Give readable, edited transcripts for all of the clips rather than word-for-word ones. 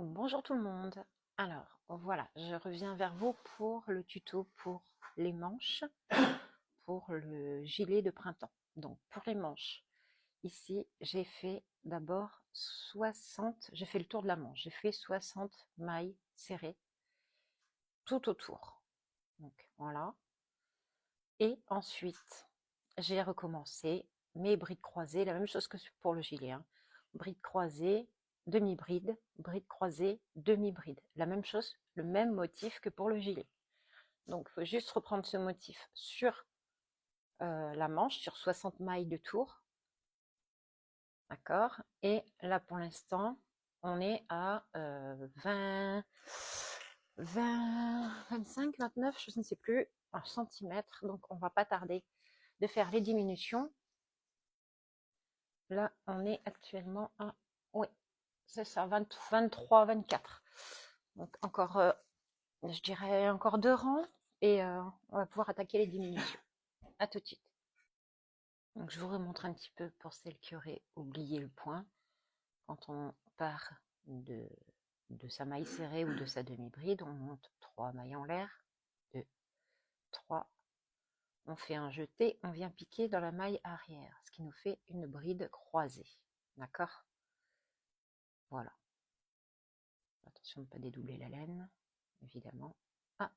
Bonjour tout le monde. Alors voilà, je reviens vers vous pour le tuto pour les manches, pour le gilet de printemps. Donc pour les manches, ici j'ai fait d'abord 60, j'ai fait le tour de la manche, j'ai fait 60 mailles serrées tout autour. Donc voilà. Et ensuite, j'ai recommencé mes brides croisées, la même chose que pour le gilet, hein. Bride croisée, demi-bride, bride croisée, demi-bride. La même chose, le même motif que pour le gilet. Donc, il faut juste reprendre ce motif sur la manche, sur 60 mailles de tour. D'accord. Et là, pour l'instant, on est à 20, 25, 29, je ne sais plus, en centimètres. Donc, on va pas tarder de faire les diminutions. Là, on est actuellement à, oui, c'est ça, 20, 23, 24. Donc encore, je dirais encore 2 rangs et on va pouvoir attaquer les diminutions. À tout de suite. Donc je vous remontre un petit peu pour celles qui auraient oublié le point. Quand on part de sa maille serrée ou de sa demi-bride, on monte 3 mailles en l'air, 2, 3, on fait un jeté, on vient piquer dans la maille arrière, ce qui nous fait une bride croisée. D'accord? Voilà. Attention de ne pas dédoubler la laine, évidemment. Ah,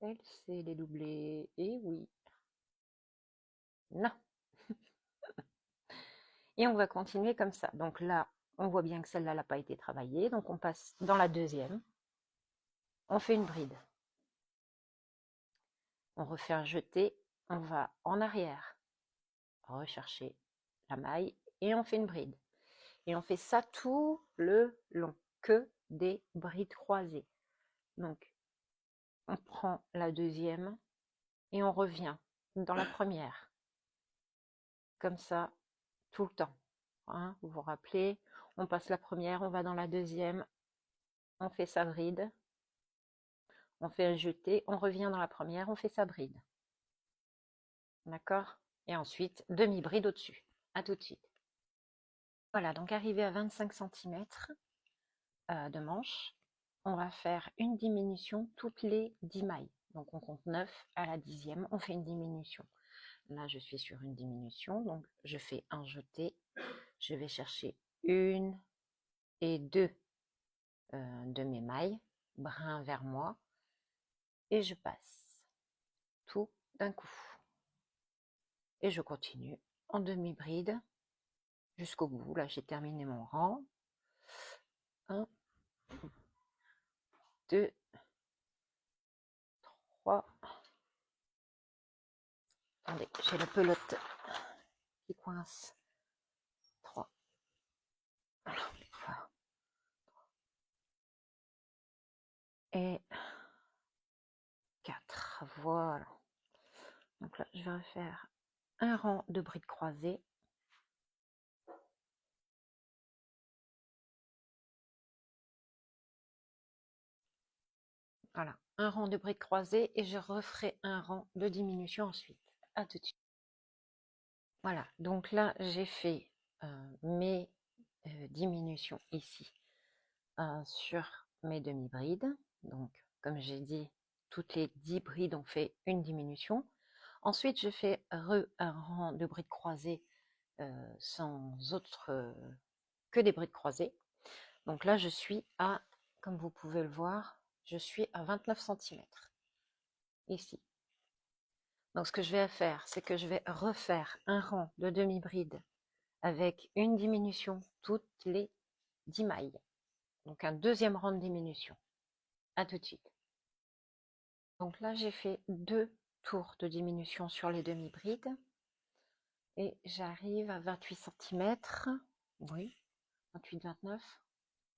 elle sait les doubler. Et oui. Non. Et on va continuer comme ça. Donc là, on voit bien que celle-là n'a pas été travaillée. Donc on passe dans la deuxième. On fait une bride. On refait un jeté. On va en arrière. Rechercher la maille. Et on fait une bride. Et on fait ça tout le long. Que des brides croisées. Donc, on prend la deuxième. Et on revient dans la première. Comme ça, tout le temps. Hein, vous vous rappelez, on passe la première, on va dans la deuxième, on fait sa bride, on fait un jeté, on revient dans la première, on fait sa bride. D'accord? Et ensuite, demi-bride au-dessus. À tout de suite. Voilà, donc arrivé à 25 cm de manche, on va faire une diminution toutes les 10 mailles. Donc on compte 9 à la 10e, on fait une diminution. Là, je suis sur une diminution, donc je fais un jeté. Je vais chercher une et deux de mes mailles, brun vers moi, et je passe tout d'un coup. Et je continue en demi-bride jusqu'au bout. Là, j'ai terminé mon rang. 1, 2, 3. Attendez, j'ai la pelote qui coince. 3. Voilà. Et 4. Voilà. Donc là, je vais refaire un rang de brides croisées. Voilà, un rang de brides croisées et je referai un rang de diminution ensuite. À tout de suite. Voilà, donc là, j'ai fait mes diminutions ici sur mes demi-brides. Donc, comme j'ai dit, toutes les 10 brides ont fait une diminution. Ensuite, je fais un rang de brides croisées sans autre que des brides croisées. Donc là, je suis à, comme vous pouvez le voir, je suis à 29 cm ici. Donc ce que je vais faire, c'est que je vais refaire un rang de demi-bride avec une diminution toutes les 10 mailles. Donc un deuxième rang de diminution. À tout de suite. Donc là, j'ai fait 2 tours de diminution sur les demi-brides. Et j'arrive à 28 cm. Oui, 28, 29,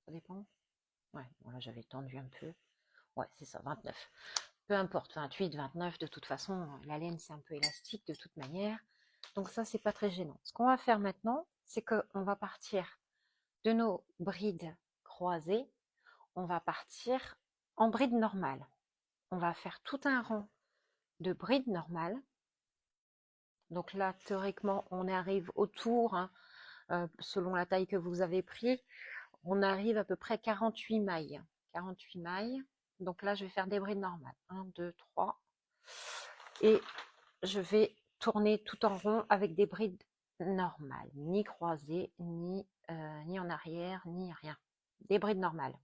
ça dépend. Ouais, bon là j'avais tendu un peu. Ouais, c'est ça, 29. Peu importe, 28, 29, de toute façon, la laine c'est un peu élastique de toute manière. Donc ça, c'est pas très gênant. Ce qu'on va faire maintenant, c'est qu'on va partir de nos brides croisées. On va partir en bride normale. On va faire tout un rang de bride normale. Donc là, théoriquement, on arrive autour, hein, selon la taille que vous avez pris, on arrive à peu près 48 mailles. 48 mailles. Donc là, je vais faire des brides normales. 1, 2, 3. Et je vais tourner tout en rond avec des brides normales. Ni croisées, ni en arrière, ni rien. Des brides normales.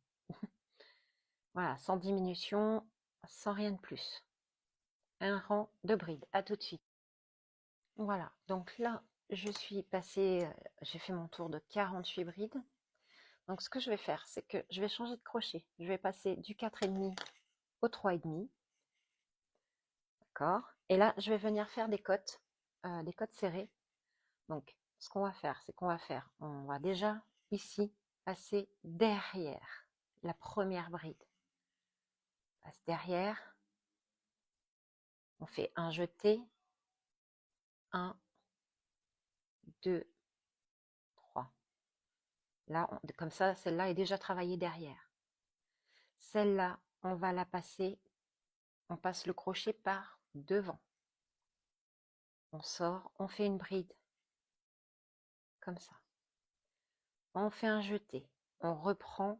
Voilà, sans diminution, sans rien de plus. Un rang de brides. À tout de suite. Voilà, donc là, je suis passée, j'ai fait mon tour de 48 brides. Donc ce que je vais faire, c'est que je vais changer de crochet. Je vais passer du 4,5 au 3,5. D'accord? Et là, je vais venir faire des côtes serrées. Donc, ce qu'on va faire, c'est qu'on va faire, on va déjà ici passer derrière la première bride. On passe derrière, on fait un jeté, 1, 2, 3. Là, comme ça, celle-là est déjà travaillée derrière. Celle-là, on va la passer, on passe le crochet par devant. On sort, on fait une bride, comme ça. On fait un jeté, on reprend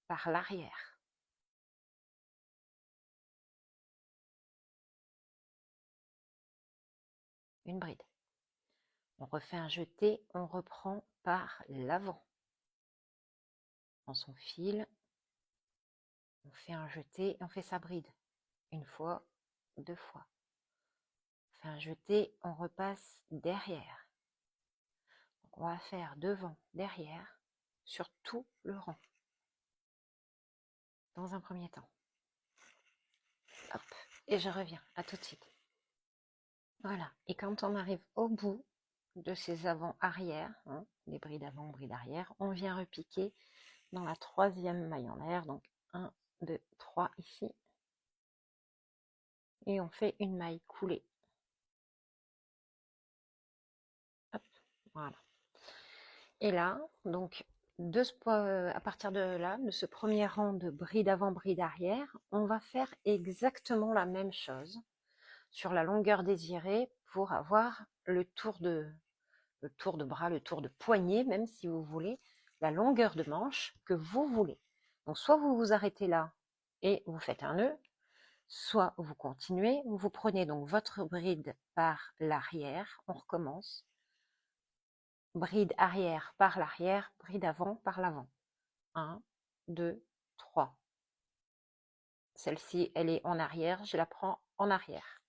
par l'arrière. Une bride. On refait un jeté, on reprend par l'avant. On son fil, on fait un jeté et on fait sa bride. Une fois, 2 fois. On fait un jeté, on repasse derrière. Donc on va faire devant, derrière, sur tout le rang. Dans un premier temps. Hop, et je reviens, à tout de suite. Voilà, et quand on arrive au bout de ces avant-arrière, hein, les brides avant, brides arrière, on vient repiquer dans la 3e maille en l'air, donc 1, 2, 3 ici, et on fait une maille coulée. Hop, voilà. Et là, donc, à partir de là, de ce premier rang de bride avant, bride arrière, on va faire exactement la même chose sur la longueur désirée pour avoir le tour de bras, le tour de poignet, même si vous voulez, la longueur de manche que vous voulez. Donc, soit vous vous arrêtez là et vous faites un nœud, soit vous continuez, vous prenez donc votre bride par l'arrière, on recommence, bride arrière par l'arrière, bride avant par l'avant. 1, 2, 3. Celle-ci, elle est en arrière, je la prends en arrière.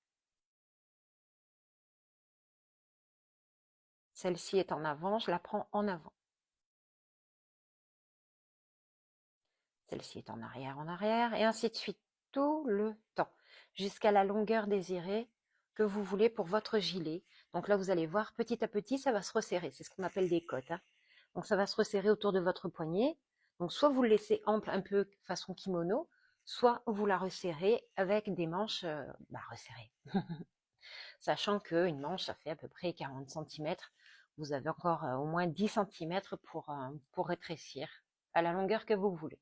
Celle-ci est en avant, je la prends en avant. Celle-ci est en arrière, et ainsi de suite, tout le temps, jusqu'à la longueur désirée que vous voulez pour votre gilet. Donc là, vous allez voir, petit à petit, ça va se resserrer. C'est ce qu'on appelle des côtes. Hein. Donc ça va se resserrer autour de votre poignet. Donc soit vous le laissez ample, un peu façon kimono, soit vous la resserrez avec des manches resserrées. Sachant qu'une manche, ça fait à peu près 40 cm. Vous avez encore au moins 10 cm pour rétrécir à la longueur que vous voulez.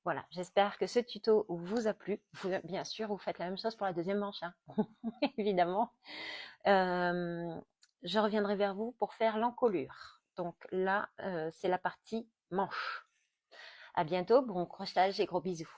Voilà, j'espère que ce tuto vous a plu. Bien sûr, vous faites la même chose pour la deuxième manche, hein. Évidemment. Je reviendrai vers vous pour faire l'encolure. Donc là, c'est la partie manche. À bientôt, bon crochetage et gros bisous.